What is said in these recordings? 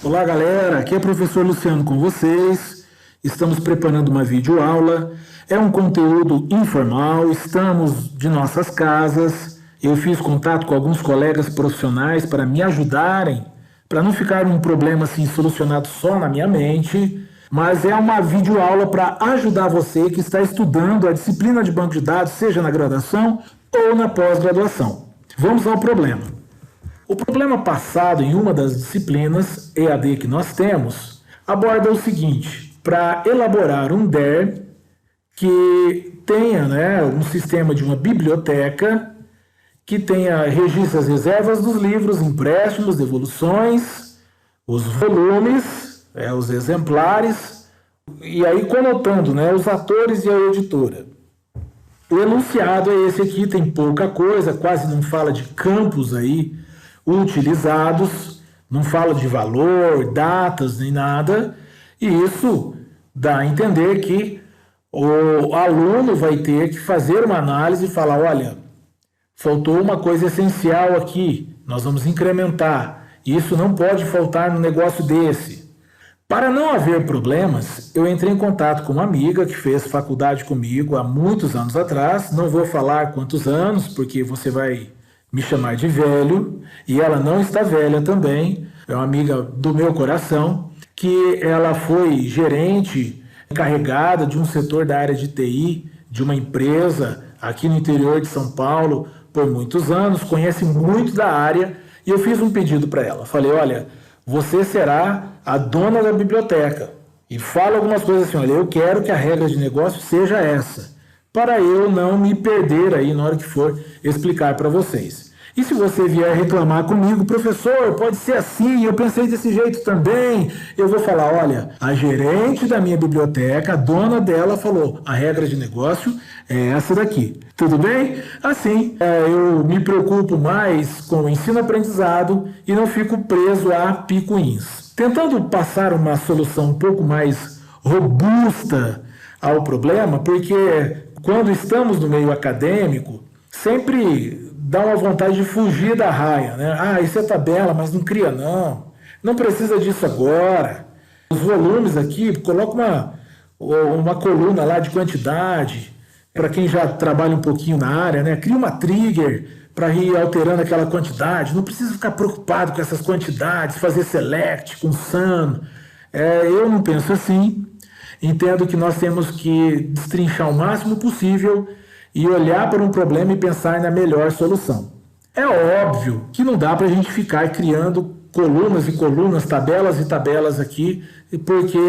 Olá galera, aqui é o professor Luciano com vocês. Estamos preparando uma videoaula. É um conteúdo informal, estamos de nossas casas. Eu fiz contato com alguns colegas profissionais para me ajudarem, para não ficar um problema assim solucionado só na minha mente. Mas é uma videoaula para ajudar você que está estudando a disciplina de banco de dados, seja na graduação ou na pós-graduação. Vamos ao problema. O problema passado em uma das disciplinas EAD que nós temos aborda o seguinte: para elaborar um DER que tenha um sistema de uma biblioteca, que tenha registre as reservas dos livros, empréstimos, devoluções, os volumes, os exemplares, e aí conotando os atores e a editora. O enunciado é esse aqui, tem pouca coisa, quase não fala de campos aí utilizados, não fala de valor, datas nem nada, e isso dá a entender que o aluno vai ter que fazer uma análise e falar: olha, faltou uma coisa essencial aqui, nós vamos incrementar, isso não pode faltar no negócio desse. Para não haver problemas, eu entrei em contato com uma amiga que fez faculdade comigo há muitos anos atrás, não vou falar quantos anos, porque você vai me chamar de velho, e ela não está velha também, é uma amiga do meu coração, que ela foi gerente encarregada de um setor da área de TI, de uma empresa aqui no interior de São Paulo, por muitos anos, conhece muito da área, e eu fiz um pedido para ela. Falei: olha, você será a dona da biblioteca, e fala algumas coisas assim: olha, eu quero que a regra de negócio seja essa, para eu não me perder aí na hora que for explicar para vocês. E se você vier reclamar comigo: professor, pode ser assim, eu pensei desse jeito também, eu vou falar: olha, a gerente da minha biblioteca, a dona dela falou, a regra de negócio é essa daqui. Tudo bem? Assim, eu me preocupo mais com o ensino-aprendizado e não fico preso a picuins. Tentando passar uma solução um pouco mais robusta ao problema, porque quando estamos no meio acadêmico, sempre dá uma vontade de fugir da raia, né? Ah, isso é tabela, mas não cria não. Não precisa disso agora. Os volumes aqui, coloca uma coluna lá de quantidade, para quem já trabalha um pouquinho na área, né? Cria uma trigger para ir alterando aquela quantidade. Não precisa ficar preocupado com essas quantidades, fazer select com sum. Eu não penso assim. Entendo que nós temos que destrinchar o máximo possível e olhar para um problema e pensar na melhor solução. É óbvio que não dá para a gente ficar criando colunas e colunas, tabelas e tabelas aqui, porque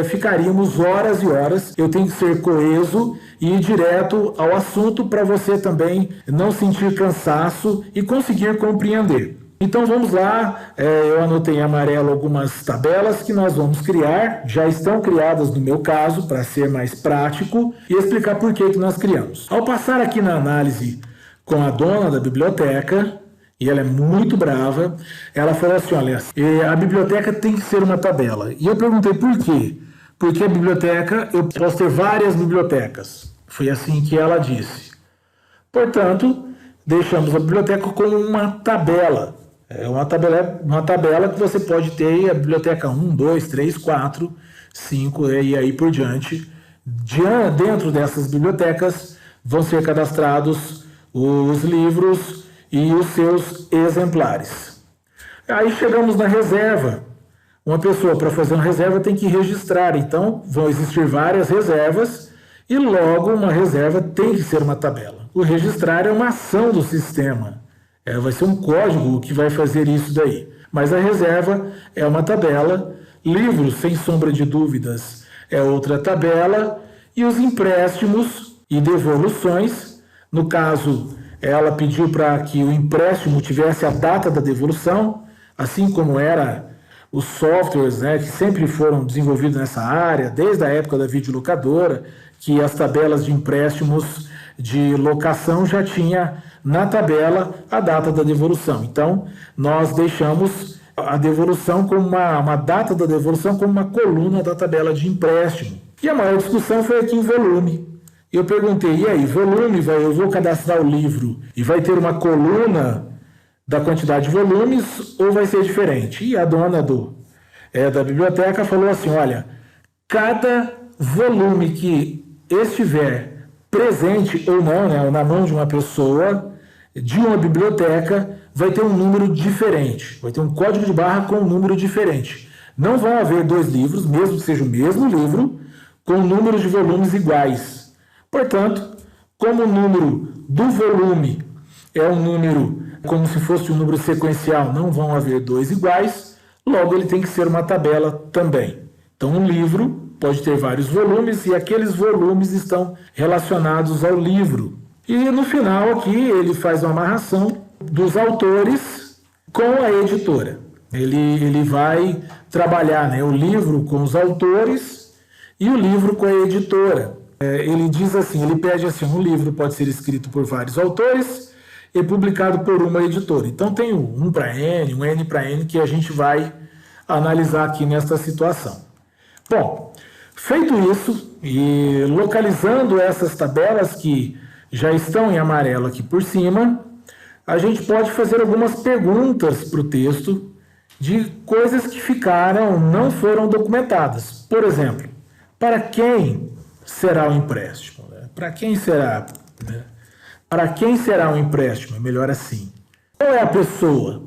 ficaríamos horas e horas. Eu tenho que ser coeso e ir direto ao assunto para você também não sentir cansaço e conseguir compreender. Então vamos lá, eu anotei em amarelo algumas tabelas que nós vamos criar, já estão criadas no meu caso, para ser mais prático, e explicar por que nós criamos. Ao passar aqui na análise com a dona da biblioteca, e ela é muito brava, ela falou assim: olha, a biblioteca tem que ser uma tabela. E eu perguntei por quê? Porque a biblioteca, eu posso ter várias bibliotecas. Foi assim que ela disse. Portanto, deixamos a biblioteca como uma tabela. É uma tabela que você pode ter a biblioteca 1, 2, 3, 4, 5 e aí por diante. Dentro dessas bibliotecas vão ser cadastrados os livros e os seus exemplares. Aí chegamos na reserva. Uma pessoa, para fazer uma reserva, tem que registrar. Então, vão existir várias reservas e logo uma reserva tem que ser uma tabela. O registrar é uma ação do sistema. Vai ser um código que vai fazer isso daí. Mas a reserva é uma tabela, livros, sem sombra de dúvidas, é outra tabela, e os empréstimos e devoluções, no caso, ela pediu para que o empréstimo tivesse a data da devolução, assim como era os softwares que sempre foram desenvolvidos nessa área, desde a época da videolocadora, que as tabelas de empréstimos de locação já tinha na tabela a data da devolução. Então, nós deixamos a devolução como uma data da devolução como uma coluna da tabela de empréstimo. E a maior discussão foi aqui em volume. Eu perguntei: e aí, volume, eu vou cadastrar o livro e vai ter uma coluna da quantidade de volumes ou vai ser diferente? E a dona da biblioteca falou assim, olha, cada volume que estiver presente ou não, né, na mão de uma pessoa, de uma biblioteca, vai ter um número diferente, vai ter um código de barra com um número diferente. Não vão haver dois livros, mesmo que seja o mesmo livro, com números de volumes iguais. Portanto, como o número do volume é um número como se fosse um número sequencial, não vão haver dois iguais, logo ele tem que ser uma tabela também. Então, um livro pode ter vários volumes e aqueles volumes estão relacionados ao livro. E no final aqui ele faz uma amarração dos autores com a editora. Ele vai trabalhar, né, o livro com os autores e o livro com a editora. Ele diz assim, ele pede assim, um livro pode ser escrito por vários autores e publicado por uma editora. Então tem um para N, um N para N, que a gente vai analisar aqui nesta situação. Bom, feito isso, e localizando essas tabelas que já estão em amarelo aqui por cima, a gente pode fazer algumas perguntas para o texto de coisas que ficaram, não foram documentadas. Por exemplo, para quem será o empréstimo? Para quem será? Para quem será o empréstimo? É melhor assim. Qual é a pessoa?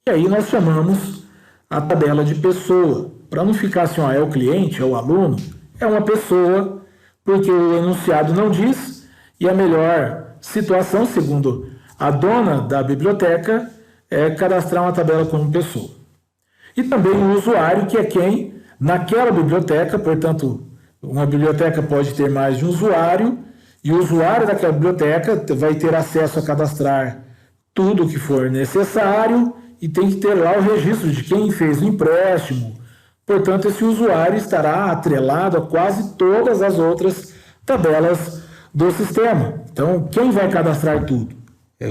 E aí nós chamamos a tabela de pessoa. Para não ficar assim, ó, é o cliente, é o aluno, é uma pessoa, porque o enunciado não diz, e a melhor situação, segundo a dona da biblioteca, é cadastrar uma tabela como pessoa. E também o usuário, que é quem, naquela biblioteca, portanto, uma biblioteca pode ter mais de um usuário, e o usuário daquela biblioteca vai ter acesso a cadastrar tudo o que for necessário, e tem que ter lá o registro de quem fez o empréstimo. Portanto, esse usuário estará atrelado a quase todas as outras tabelas do sistema. Então, quem vai cadastrar tudo?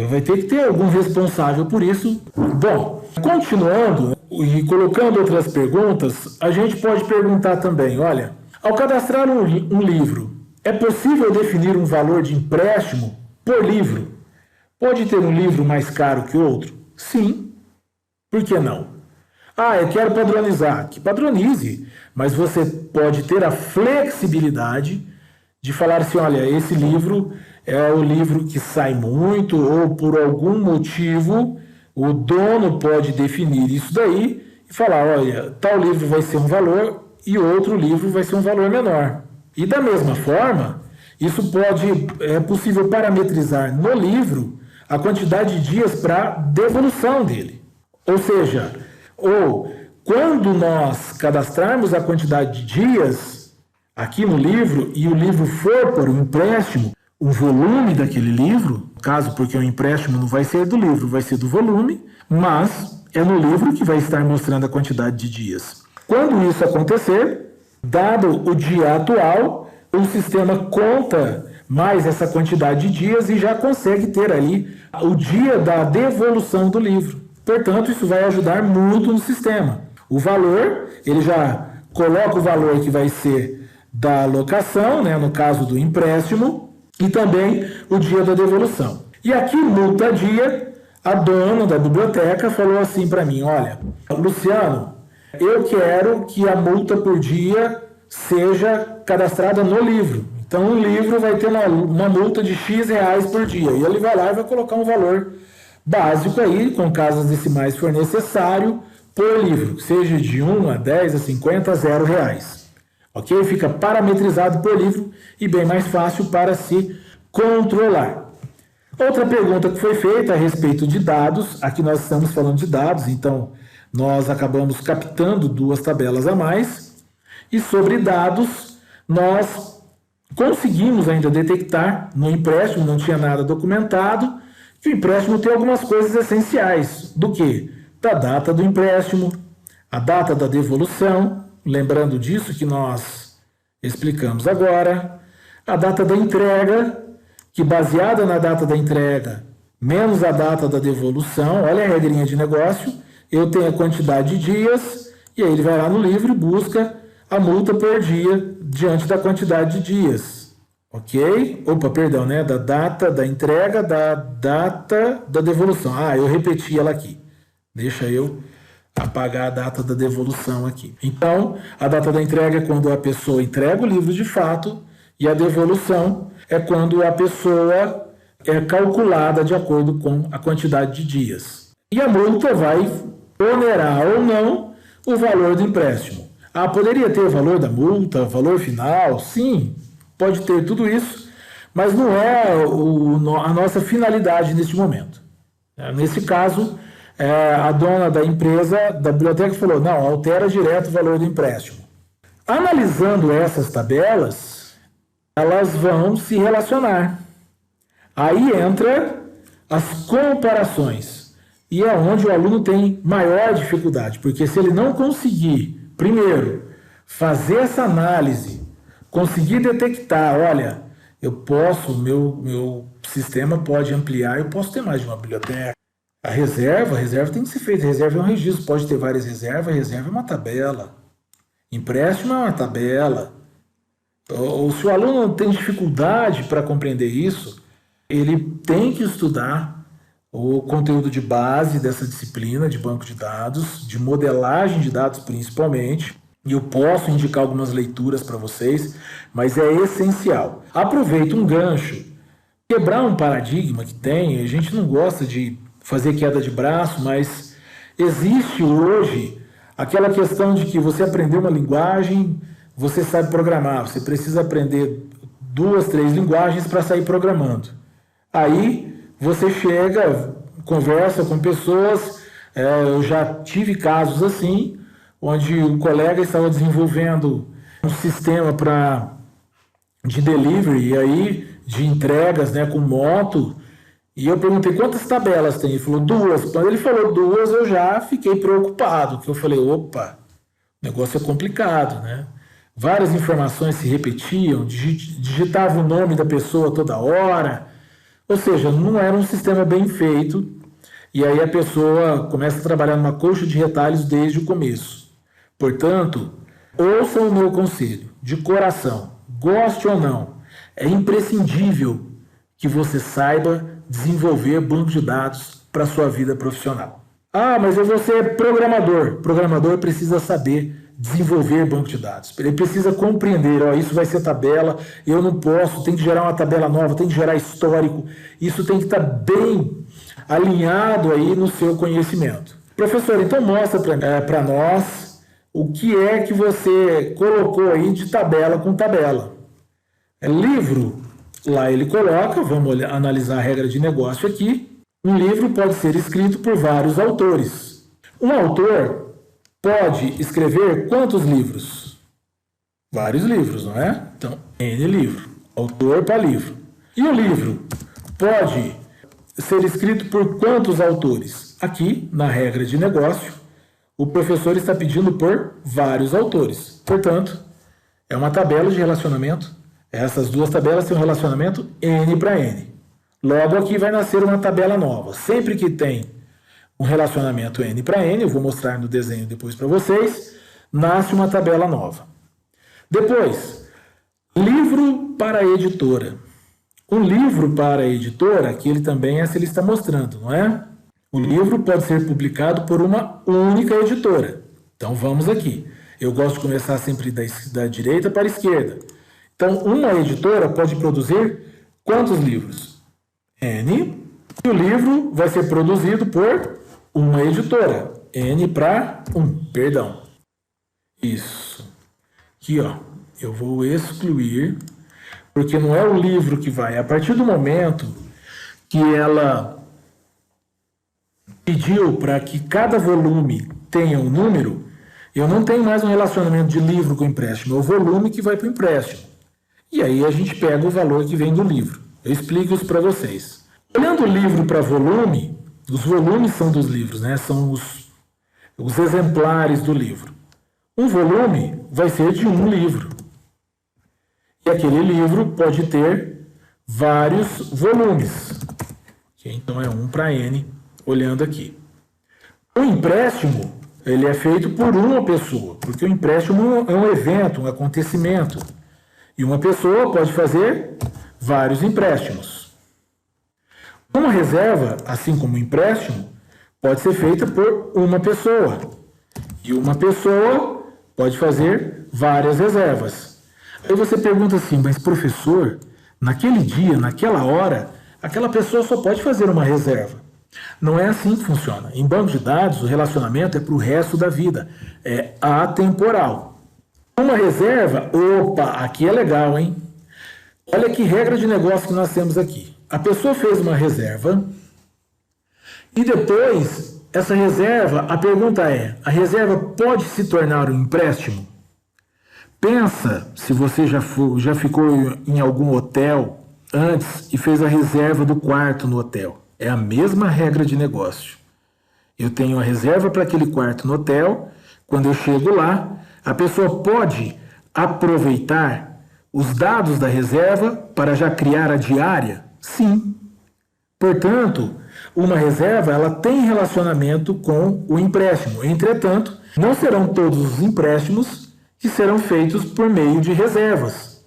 Vai ter que ter algum responsável por isso. Bom, continuando e colocando outras perguntas, a gente pode perguntar também, olha, ao cadastrar um livro, é possível definir um valor de empréstimo por livro? Pode ter um livro mais caro que outro? Sim. Por que não? Eu quero padronizar. Que padronize, mas você pode ter a flexibilidade de falar assim, olha, esse livro é o livro que sai muito, ou por algum motivo o dono pode definir isso daí e falar, olha, tal livro vai ser um valor e outro livro vai ser um valor menor. E da mesma forma, é possível parametrizar no livro a quantidade de dias para devolução dele. Ou seja, quando nós cadastrarmos a quantidade de dias aqui no livro e o livro for por um empréstimo, o volume daquele livro, caso porque o empréstimo não vai ser do livro, vai ser do volume, mas é no livro que vai estar mostrando a quantidade de dias. Quando isso acontecer, dado o dia atual, o sistema conta mais essa quantidade de dias e já consegue ter ali o dia da devolução do livro. Portanto, isso vai ajudar muito no sistema. O valor, ele já coloca o valor que vai ser da locação, né, no caso do empréstimo, e também o dia da devolução. E aqui, multa dia, a dona da biblioteca falou assim para mim, olha, Luciano, eu quero que a multa por dia seja cadastrada no livro. Então, o livro vai ter uma multa de X reais por dia. E ele vai lá e vai colocar um valor básico aí, com casas decimais se for necessário, por livro, seja de 1 a 10 a 50 a 0 reais. Ok? Fica parametrizado por livro e bem mais fácil para se controlar. Outra pergunta que foi feita a respeito de dados, aqui nós estamos falando de dados, então nós acabamos captando duas tabelas a mais, e sobre dados nós conseguimos ainda detectar no empréstimo, não tinha nada documentado, que o empréstimo tem algumas coisas essenciais. Do que? Da data do empréstimo, a data da devolução, lembrando disso que nós explicamos agora, a data da entrega, que baseada na data da entrega, menos a data da devolução, olha a regrinha de negócio, eu tenho a quantidade de dias, e aí ele vai lá no livro e busca a multa por dia diante da quantidade de dias. Ok? Né? Da data da entrega, da data da devolução. Eu repeti ela aqui. Deixa eu apagar a data da devolução aqui. Então, a data da entrega é quando a pessoa entrega o livro de fato e a devolução é quando a pessoa é calculada de acordo com a quantidade de dias. E a multa vai onerar ou não o valor do empréstimo. Poderia ter o valor da multa, valor final? Sim, pode ter tudo isso, mas não é a nossa finalidade neste momento. Nesse caso, a dona da empresa, da biblioteca, falou, não, altera direto o valor do empréstimo. Analisando essas tabelas, elas vão se relacionar. Aí entra as comparações. E é onde o aluno tem maior dificuldade, porque se ele não conseguir, primeiro, fazer essa análise, conseguir detectar, olha, eu posso, meu sistema pode ampliar, eu posso ter mais de uma biblioteca. A reserva tem que ser feita, a reserva é um registro, pode ter várias reservas, a reserva é uma tabela. Empréstimo é uma tabela. Ou se o aluno tem dificuldade para compreender isso, ele tem que estudar o conteúdo de base dessa disciplina de banco de dados, de modelagem de dados principalmente, e eu posso indicar algumas leituras para vocês, mas é essencial. Aproveita um gancho, quebrar um paradigma que tem, a gente não gosta de fazer queda de braço, mas existe hoje aquela questão de que você aprendeu uma linguagem, você sabe programar, você precisa aprender 2, 3 linguagens para sair programando. Aí você chega, conversa com pessoas, eu já tive casos assim, onde um colega estava desenvolvendo um sistema de delivery, e aí, de entregas, né, com moto, e eu perguntei quantas tabelas tem, ele falou 2. Quando ele falou 2, eu já fiquei preocupado, porque eu falei, opa, o negócio é complicado, né? Várias informações se repetiam, digitava o nome da pessoa toda hora, ou seja, não era um sistema bem feito, e aí a pessoa começa a trabalhar numa colcha de retalhos desde o começo. Portanto, ouçam o meu conselho, de coração, goste ou não, é imprescindível que você saiba desenvolver banco de dados para a sua vida profissional. Mas eu vou ser programador. Programador precisa saber desenvolver banco de dados. Ele precisa compreender, isso vai ser tabela, eu não posso, tem que gerar uma tabela nova, tem que gerar histórico. Isso tem que estar bem alinhado aí no seu conhecimento. Professor, então mostra para nós o que é que você colocou aí de tabela com tabela. Livro, lá ele coloca, vamos analisar a regra de negócio aqui. Um livro pode ser escrito por vários autores. Um autor pode escrever quantos livros? Vários livros, não é? Então, N livro. Autor para livro. E o livro pode ser escrito por quantos autores? Aqui, na regra de negócio, o professor está pedindo por vários autores. Portanto, é uma tabela de relacionamento. Essas duas tabelas têm um relacionamento N para N. Logo aqui vai nascer uma tabela nova. Sempre que tem um relacionamento N para N, eu vou mostrar no desenho depois para vocês, nasce uma tabela nova. Depois, livro para a editora. Um livro para a editora, que ele também ele está mostrando, não é? O livro pode ser publicado por uma única editora. Então vamos aqui. Eu gosto de começar sempre da direita para a esquerda. Então, uma editora pode produzir quantos livros? N. E o livro vai ser produzido por uma editora. N para 1, perdão. Isso. Aqui, eu vou excluir, porque não é o livro que vai. A partir do momento que ela pediu para que cada volume tenha um número, eu não tenho mais um relacionamento de livro com empréstimo. É o volume que vai para o empréstimo. E aí a gente pega o valor que vem do livro. Eu explico isso para vocês. Olhando o livro para volume, os volumes são dos livros, né? São os exemplares do livro. Um volume vai ser de um livro. E aquele livro pode ter vários volumes. Então é 1 para N, olhando aqui. O empréstimo, ele é feito por uma pessoa, porque o empréstimo é um evento, um acontecimento. E uma pessoa pode fazer vários empréstimos. Uma reserva, assim como um empréstimo, pode ser feita por uma pessoa. E uma pessoa pode fazer várias reservas. Aí você pergunta assim, mas professor, naquele dia, naquela hora, aquela pessoa só pode fazer uma reserva. Não é assim que funciona. Em banco de dados, o relacionamento é para o resto da vida. É atemporal. Uma reserva, opa, aqui é legal, hein? Olha que regra de negócio que nós temos aqui. A pessoa fez uma reserva e depois, essa reserva, a pergunta é, a reserva pode se tornar um empréstimo? Pensa se você já ficou em algum hotel antes e fez a reserva do quarto no hotel. É a mesma regra de negócio. Eu tenho a reserva para aquele quarto no hotel. Quando eu chego lá, a pessoa pode aproveitar os dados da reserva para já criar a diária? Sim. Portanto, uma reserva ela tem relacionamento com o empréstimo. Entretanto, não serão todos os empréstimos que serão feitos por meio de reservas.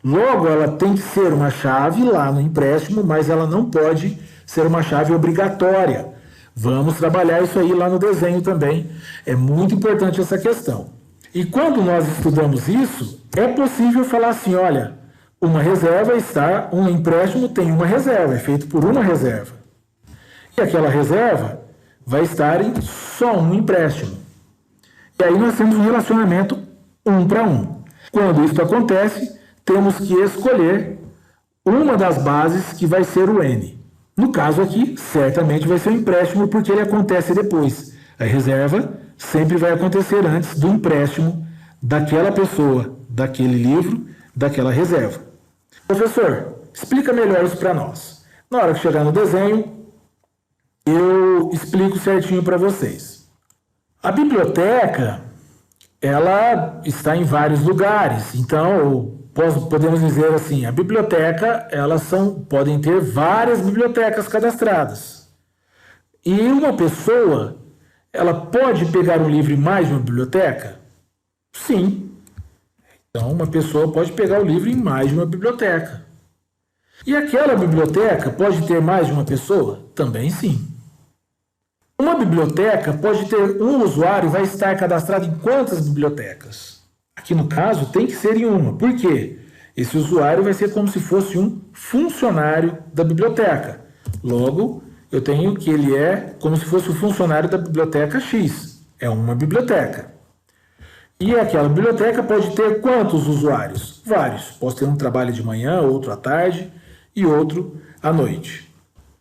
Logo, ela tem que ser uma chave lá no empréstimo, mas ela não pode ser uma chave obrigatória. Vamos trabalhar isso aí lá no desenho também. É muito importante essa questão. E quando nós estudamos isso, é possível falar assim, olha, uma reserva está, um empréstimo tem uma reserva, é feito por uma reserva. E aquela reserva vai estar em só um empréstimo. E aí nós temos um relacionamento 1 para 1. Quando isso acontece, temos que escolher uma das bases que vai ser o N. No caso aqui, certamente vai ser o empréstimo porque ele acontece depois. A reserva sempre vai acontecer antes do empréstimo daquela pessoa, daquele livro, daquela reserva. Professor, explica melhor isso para nós. Na hora que chegar no desenho, eu explico certinho para vocês. A biblioteca, ela está em vários lugares, então podemos dizer assim, a biblioteca, podem ter várias bibliotecas cadastradas. E uma pessoa, ela pode pegar um livro em mais de uma biblioteca? Sim. Então, uma pessoa pode pegar o livro em mais de uma biblioteca. E aquela biblioteca pode ter mais de uma pessoa? Também sim. Uma biblioteca pode ter um usuário, vai estar cadastrado em quantas bibliotecas? Aqui no caso tem que ser em uma. Por quê? Esse usuário vai ser como se fosse um funcionário da biblioteca. Logo, eu tenho que ele é como se fosse o funcionário da biblioteca X. É uma biblioteca. E aquela biblioteca pode ter quantos usuários? Vários. Posso ter um trabalho de manhã, outro à tarde e outro à noite.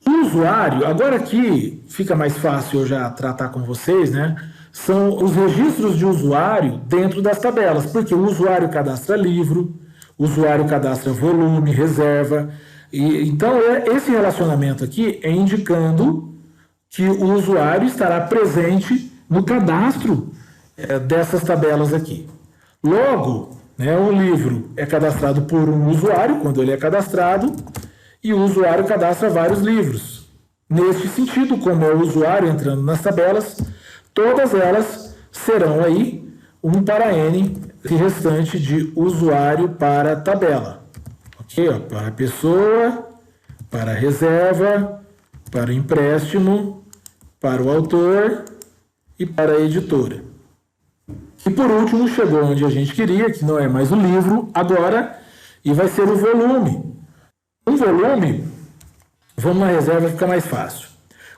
O usuário, agora aqui fica mais fácil eu já tratar com vocês, né? São os registros de usuário dentro das tabelas, porque o usuário cadastra livro, o usuário cadastra volume, reserva. Então, esse relacionamento aqui é indicando que o usuário estará presente no cadastro dessas tabelas aqui. Logo, né, o livro é cadastrado por um usuário, quando ele é cadastrado, e o usuário cadastra vários livros. Neste sentido, como é o usuário entrando nas tabelas, todas elas serão aí 1 para N, restante de usuário para tabela. Ok? Ó, para pessoa, para reserva, para empréstimo, para o autor e para a editora. E por último, chegou onde a gente queria, que não é mais o livro agora, e vai ser o volume. Um volume, vamos na reserva, fica mais fácil.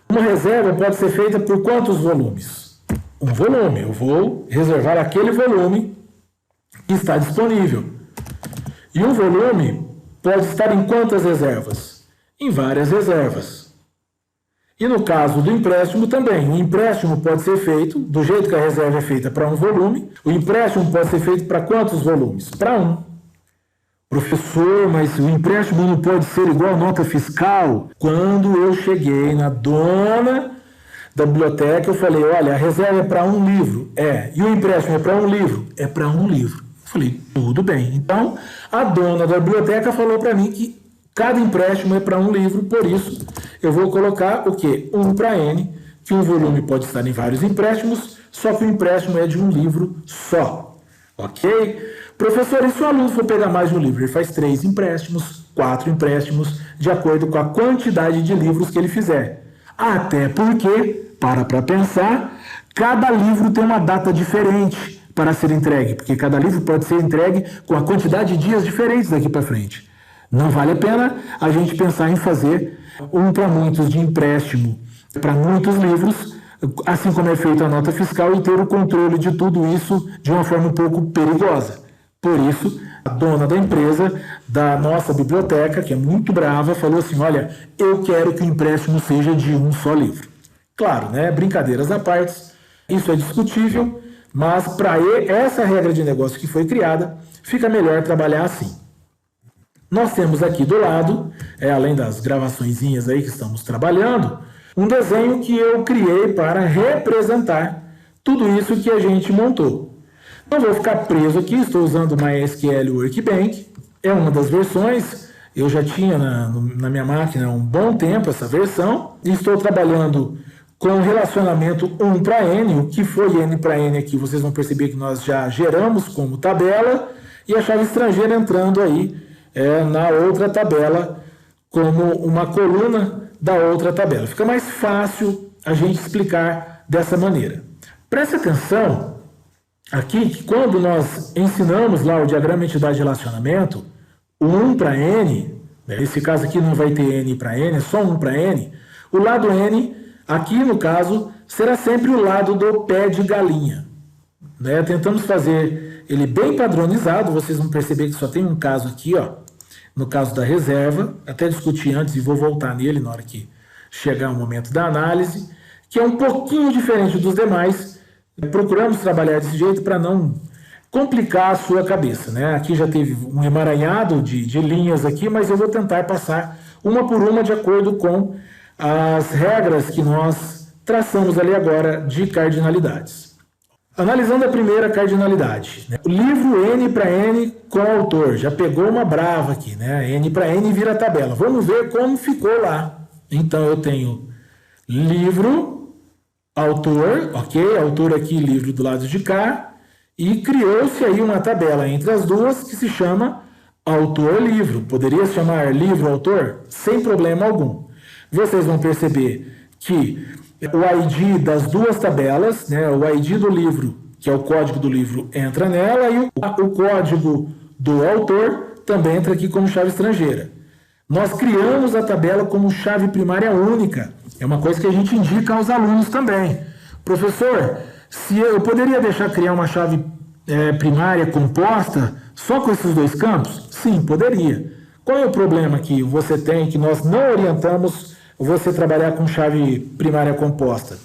Uma reserva pode ser feita por quantos volumes? Um volume. Eu vou reservar aquele volume que está disponível. E um volume pode estar em quantas reservas? Em várias reservas. E no caso do empréstimo também. O empréstimo pode ser feito, do jeito que a reserva é feita para um volume, o empréstimo pode ser feito para quantos volumes? Para um. Professor, mas o empréstimo não pode ser igual nota fiscal? Quando eu cheguei na dona da biblioteca, eu falei, olha, a reserva é para um livro. E o empréstimo é para um livro? É para um livro. Eu falei, tudo bem. Então, a dona da biblioteca falou para mim que cada empréstimo é para um livro, por isso eu vou colocar o quê? 1 para N, que um volume pode estar em vários empréstimos, só que o empréstimo é de um livro só. Ok? Professor, e se o aluno for pegar mais de um livro? Ele faz 3 empréstimos, 4 empréstimos, de acordo com a quantidade de livros que ele fizer. Até porque, para pensar, Cada livro tem uma data diferente para ser entregue, porque cada livro pode ser entregue com a quantidade de dias diferentes daqui para frente. Não vale a pena a gente pensar em fazer um para muitos de empréstimo para muitos livros, assim como é feita a nota fiscal, e ter o controle de tudo isso de uma forma um pouco perigosa. Por isso, a dona da empresa, da nossa biblioteca, que é muito brava, falou assim: olha, eu quero que o empréstimo seja de um só livro. Claro, né? Brincadeiras à parte, isso é discutível, mas para essa regra de negócio que foi criada, fica melhor trabalhar assim. Nós temos aqui do lado, além das gravaçõezinhas aí que estamos trabalhando, um desenho que eu criei para representar tudo isso que a gente montou. Não vou ficar preso aqui, estou usando o MySQL Workbench, é uma das versões, eu já tinha na minha máquina há um bom tempo essa versão, e estou trabalhando com o relacionamento 1 para N, o que foi N para N aqui, vocês vão perceber que nós já geramos como tabela, e a chave estrangeira entrando aí na outra tabela como uma coluna da outra tabela. Fica mais fácil a gente explicar dessa maneira. Preste atenção aqui que quando nós ensinamos lá o diagrama entidade-relacionamento, o 1 para N, nesse caso aqui não vai ter N para N, é só 1 para N, o lado N, aqui no caso, será sempre o lado do pé de galinha. Tentamos fazer ele bem padronizado, vocês vão perceber que só tem um caso aqui, no caso da reserva, até discuti antes e vou voltar nele na hora que chegar o momento da análise, que é um pouquinho diferente dos demais. Procuramos trabalhar desse jeito para não complicar a sua cabeça. Aqui já teve um emaranhado de linhas aqui, mas eu vou tentar passar uma por uma de acordo com as regras que nós traçamos ali agora de cardinalidades. Analisando a primeira cardinalidade, o livro N para N com autor, já pegou uma brava aqui, N para N vira tabela. Vamos ver como ficou lá. Então eu tenho livro, autor, ok? Autor aqui, livro do lado de cá, e criou-se aí uma tabela entre as duas que se chama autor-livro. Poderia se chamar livro-autor? Sem problema algum. Vocês vão perceber que o ID das duas tabelas, o ID do livro, que é o código do livro, entra nela, e o código do autor também entra aqui como chave estrangeira. Nós criamos a tabela como chave primária única. É uma coisa que a gente indica aos alunos também. Professor, se eu poderia deixar criar uma chave primária composta só com esses dois campos? Sim, poderia. Qual é o problema que você tem, que nós não orientamos você trabalhar com chave primária composta?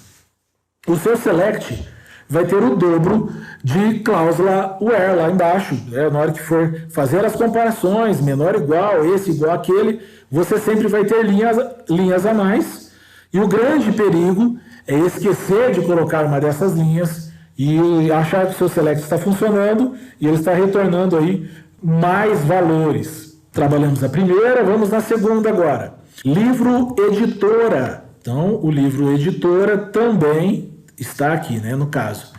O seu select vai ter o dobro de cláusula where lá embaixo. Na hora que for fazer as comparações, menor igual, esse igual aquele, você sempre vai ter linhas a mais. E o grande perigo é esquecer de colocar uma dessas linhas e achar que o seu select está funcionando e ele está retornando aí mais valores. Trabalhamos a primeira, vamos na segunda agora. Livro editora. Então, o livro editora também está aqui, no caso.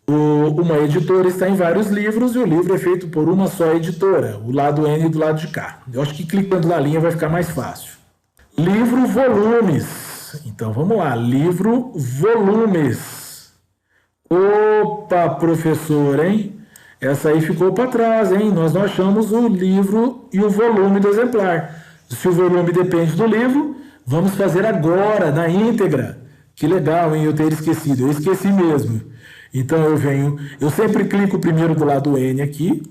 Uma editora está em vários livros e o livro é feito por uma só editora, o lado N do lado de cá. Eu acho que clicando na linha vai ficar mais fácil. Livro volumes. Então, vamos lá. Livro volumes. Opa, professor, hein? Essa aí ficou para trás, hein? Nós não achamos o livro e o volume do exemplar. Se o volume depende do livro, vamos fazer agora, na íntegra. Que legal, hein? Eu ter esquecido. Eu esqueci mesmo. Então eu sempre clico primeiro do lado N aqui.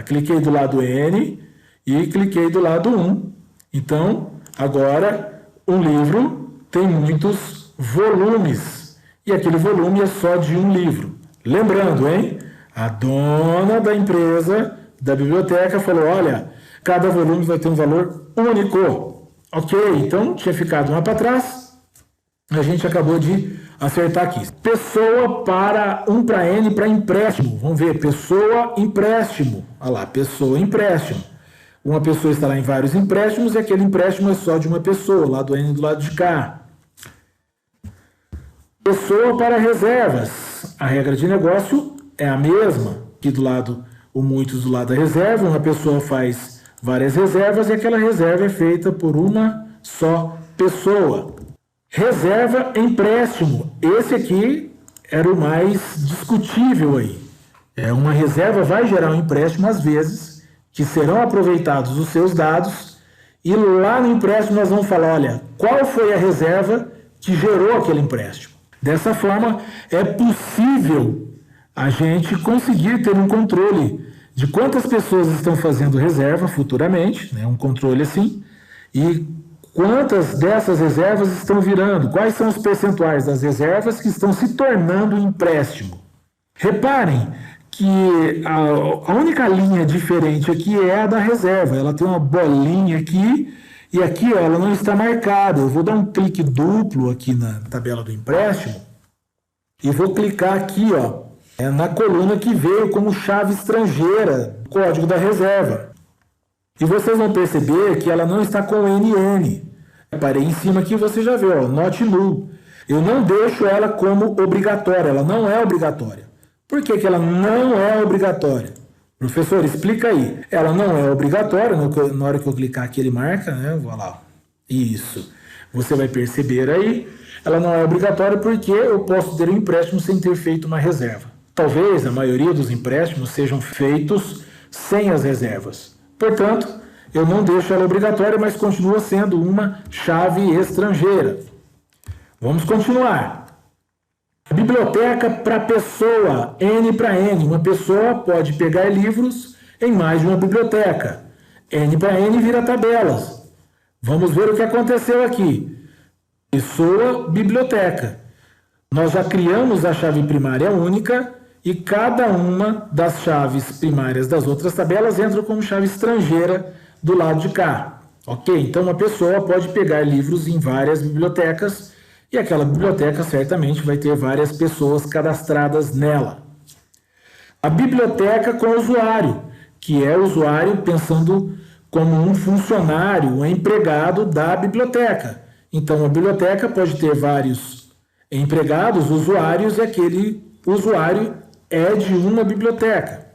Cliquei do lado N e cliquei do lado 1. Então, agora, um livro tem muitos volumes. E aquele volume é só de um livro. Lembrando, hein? A dona da empresa, da biblioteca, falou, olha, cada volume vai ter um valor único. Ok, então tinha ficado uma para trás. A gente acabou de acertar aqui. Pessoa para 1 para N para empréstimo. Vamos ver, pessoa, empréstimo. Olha lá, pessoa, empréstimo. Uma pessoa está lá em vários empréstimos e aquele empréstimo é só de uma pessoa, lá do N do lado de cá. Pessoa para reservas. A regra de negócio é a mesma. Aqui do lado, o muitos do lado da reserva. Uma pessoa faz várias reservas e aquela reserva é feita por uma só pessoa. Reserva empréstimo. Esse aqui era o mais discutível aí. Uma reserva vai gerar um empréstimo, às vezes, que serão aproveitados os seus dados, e lá no empréstimo nós vamos falar, olha, qual foi a reserva que gerou aquele empréstimo. Dessa forma, é possível a gente conseguir ter um controle de quantas pessoas estão fazendo reserva futuramente, um controle assim, e quantas dessas reservas estão virando, quais são os percentuais das reservas que estão se tornando empréstimo. Reparem que a única linha diferente aqui é a da reserva. Ela tem uma bolinha aqui e aqui ela não está marcada. Eu vou dar um clique duplo aqui na tabela do empréstimo e vou clicar aqui na coluna que veio como chave estrangeira, código da reserva. E vocês vão perceber que ela não está com NN. Reparei em cima aqui, você já vê, not null. Eu não deixo ela como obrigatória, ela não é obrigatória. Por que ela não é obrigatória? Professor, explica aí. Ela não é obrigatória, na hora que eu clicar aqui ele marca, vou lá. Isso. Você vai perceber aí, ela não é obrigatória porque eu posso ter um empréstimo sem ter feito uma reserva. Talvez a maioria dos empréstimos sejam feitos sem as reservas. Portanto, eu não deixo ela obrigatória, mas continua sendo uma chave estrangeira. Vamos continuar. Biblioteca para pessoa, N para N. Uma pessoa pode pegar livros em mais de uma biblioteca. N para N vira tabelas. Vamos ver o que aconteceu aqui. Pessoa, biblioteca. Nós já criamos a chave primária única e cada uma das chaves primárias das outras tabelas entra como chave estrangeira do lado de cá. Ok? Então uma pessoa pode pegar livros em várias bibliotecas e aquela biblioteca certamente vai ter várias pessoas cadastradas nela. A biblioteca com usuário, que é o usuário pensando como um funcionário, um empregado da biblioteca. Então a biblioteca pode ter vários empregados, usuários, e aquele usuário é de uma biblioteca.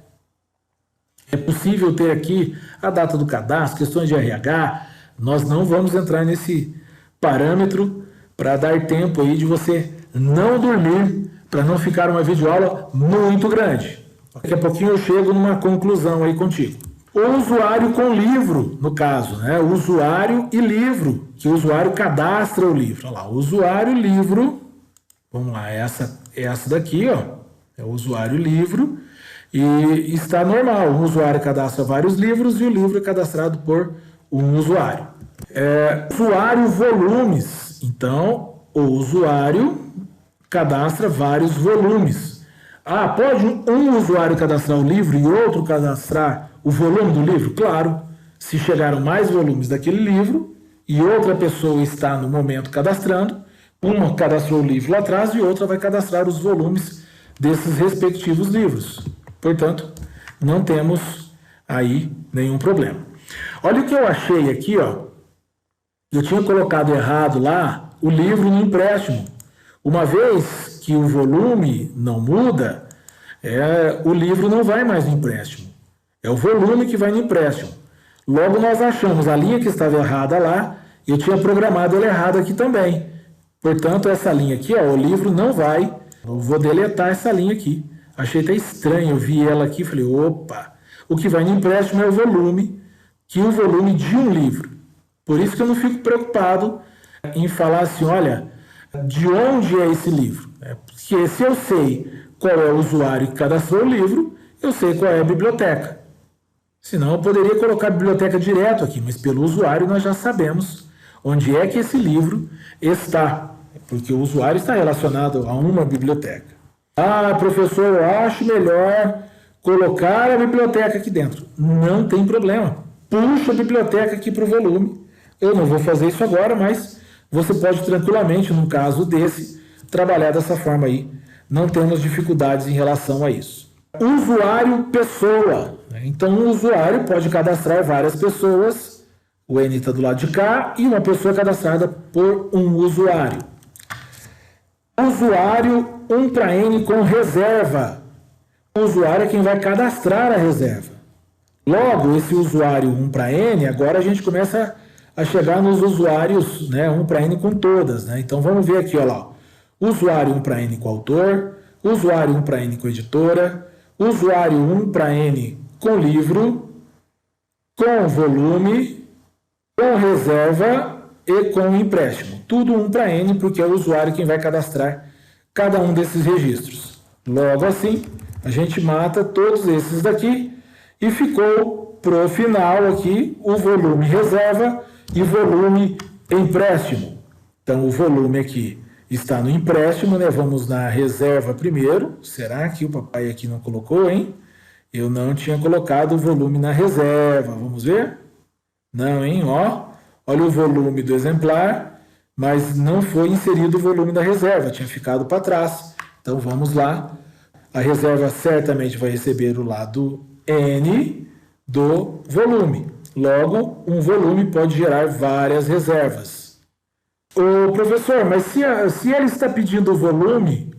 É possível ter aqui a data do cadastro, questões de RH. Nós não vamos entrar nesse parâmetro para dar tempo aí de você não dormir, para não ficar uma videoaula muito grande. Daqui a pouquinho eu chego numa conclusão aí contigo. O usuário com livro, no caso, o usuário e livro, que o usuário cadastra o livro. Olha lá, usuário, livro, vamos lá, essa daqui, é o usuário livro, e está normal, o usuário cadastra vários livros e o livro é cadastrado por um usuário. Usuário volumes, então o usuário cadastra vários volumes. Pode um usuário cadastrar o livro e outro cadastrar o volume do livro? Claro, se chegaram mais volumes daquele livro e outra pessoa está no momento cadastrando, uma cadastrou o livro lá atrás e outra vai cadastrar os volumes desses respectivos livros. Portanto, não temos aí nenhum problema. Olha o que eu achei aqui, Eu tinha colocado errado lá o livro no empréstimo. Uma vez que o volume não muda, o livro não vai mais no empréstimo. É o volume que vai no empréstimo. Logo nós achamos a linha que estava errada lá, eu tinha programado ela errada aqui também. Portanto, essa linha aqui, o livro não vai. Eu vou deletar essa linha aqui. Achei até estranho, eu vi ela aqui e falei, opa, o que vai no empréstimo é o volume, que é o volume de um livro. Por isso que eu não fico preocupado em falar assim, olha, de onde é esse livro? Porque se eu sei qual é o usuário que cadastrou o livro, eu sei qual é a biblioteca. Senão eu poderia colocar a biblioteca direto aqui, mas pelo usuário nós já sabemos onde é que esse livro está, porque o usuário está relacionado a uma biblioteca. Professor, eu acho melhor colocar a biblioteca aqui dentro. Não tem problema. Puxa a biblioteca aqui para o volume. Eu não vou fazer isso agora, mas você pode tranquilamente, num caso desse, trabalhar dessa forma aí. Não temos dificuldades em relação a isso. Usuário pessoa. Então, um usuário pode cadastrar várias pessoas. O N está do lado de cá e uma pessoa cadastrada por um usuário. Usuário 1 para N com reserva. O usuário é quem vai cadastrar a reserva. Logo, esse usuário 1 para N, agora a gente começa a chegar nos usuários 1 para N com todas. Então, vamos ver aqui, olha lá. Usuário 1 para N com autor, usuário 1 para N com editora, usuário 1 para N com livro, com volume, com reserva e com empréstimo. Tudo 1 para N, porque é o usuário quem vai cadastrar cada um desses registros. Logo assim, a gente mata todos esses daqui e ficou pro final aqui o volume reserva e volume empréstimo. Então o volume aqui está no empréstimo, né? Vamos na reserva primeiro. Será que o papai aqui não colocou, hein? Eu não tinha colocado o volume na reserva. Vamos ver? Não, hein? Ó, olha o volume do exemplar, mas não foi inserido o volume da reserva, tinha ficado para trás. Então vamos lá. A reserva certamente vai receber o lado N do volume. Logo, um volume pode gerar várias reservas. Ô, professor, mas se ele está pedindo o volume,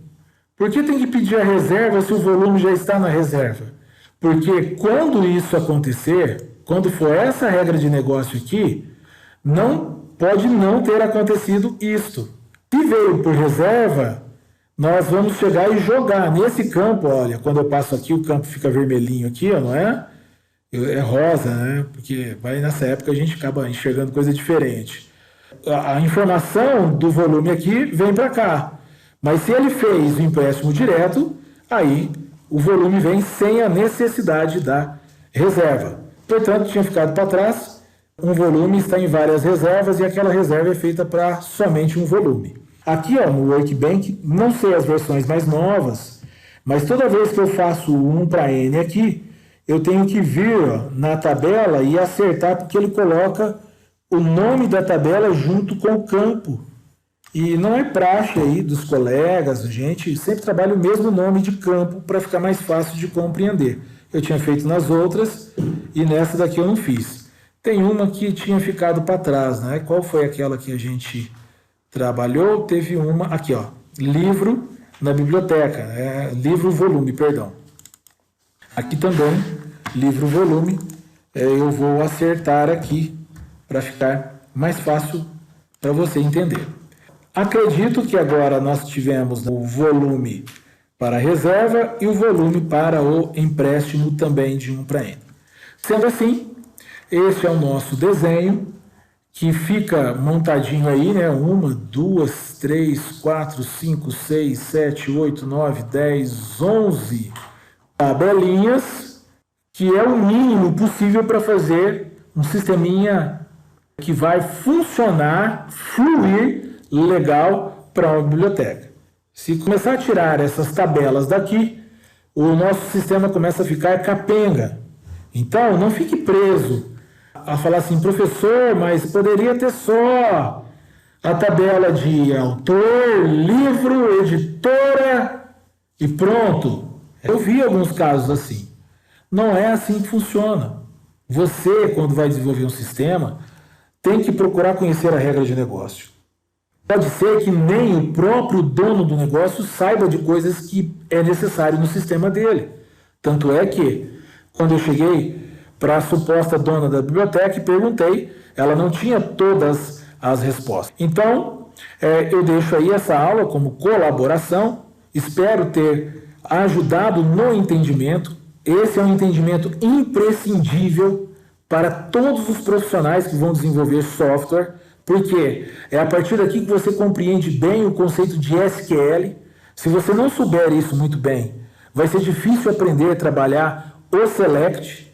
por que tem que pedir a reserva se o volume já está na reserva? Porque quando isso acontecer, quando for essa regra de negócio aqui, pode não ter acontecido isto. Se veio por reserva, nós vamos chegar e jogar nesse campo, olha, quando eu passo aqui, o campo fica vermelhinho aqui, ó, não é? É rosa, né? Porque nessa época a gente acaba enxergando coisa diferente. A informação do volume aqui vem para cá. Mas se ele fez o empréstimo direto, aí o volume vem sem a necessidade da reserva. Portanto, tinha ficado para trás, um volume está em várias reservas e aquela reserva é feita para somente um volume. Aqui, ó, no Workbank, não sei as versões mais novas, mas toda vez que eu faço 1 para N aqui, eu tenho que vir, ó, na tabela e acertar, porque ele coloca o nome da tabela junto com o campo. E não é praxe aí dos colegas, a gente sempre trabalha o mesmo nome de campo para ficar mais fácil de compreender. Eu tinha feito nas outras e nessa daqui eu não fiz. Tem uma que tinha ficado para trás, né? Qual foi aquela que a gente trabalhou? Teve uma, aqui ó, livro na biblioteca, livro volume, perdão. Aqui também, livro volume, eu vou acertar aqui para ficar mais fácil para você entender. Acredito que agora nós tivemos o volume para a reserva e o volume para o empréstimo também de 1 para N. Sendo assim, este é o nosso desenho que fica montadinho aí, né? 1, 2, 3, 4, 5, 6, 7, 8, 9, 10, 11 tabelinhas, que é o mínimo possível para fazer um sisteminha que vai funcionar, fluir legal para uma biblioteca. Se começar a tirar essas tabelas daqui, o nosso sistema começa a ficar capenga. Então, não fique preso a falar assim, professor, mas poderia ter só a tabela de autor, livro, editora e pronto. Eu vi alguns casos assim. Não é assim que funciona. Você, quando vai desenvolver um sistema, tem que procurar conhecer a regra de negócio. Pode ser que nem o próprio dono do negócio saiba de coisas que é necessário no sistema dele. Tanto é que, quando eu cheguei para a suposta dona da biblioteca e perguntei, ela não tinha todas as respostas. Então, eu deixo aí essa aula como colaboração, espero ter ajudado no entendimento. Esse é um entendimento imprescindível para todos os profissionais que vão desenvolver software, porque é a partir daqui que você compreende bem o conceito de SQL. Se você não souber isso muito bem, vai ser difícil aprender a trabalhar o Select.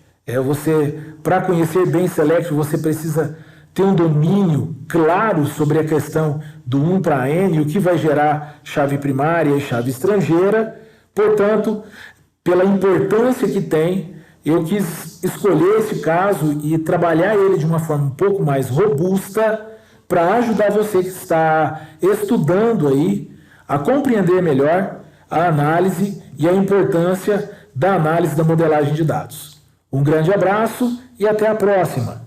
Para conhecer bem Select, você precisa ter um domínio claro sobre a questão do 1 para N, o que vai gerar chave primária e chave estrangeira. Portanto, pela importância que tem, eu quis escolher esse caso e trabalhar ele de uma forma um pouco mais robusta para ajudar você que está estudando aí a compreender melhor a análise e a importância da análise da modelagem de dados. Um grande abraço e até a próxima!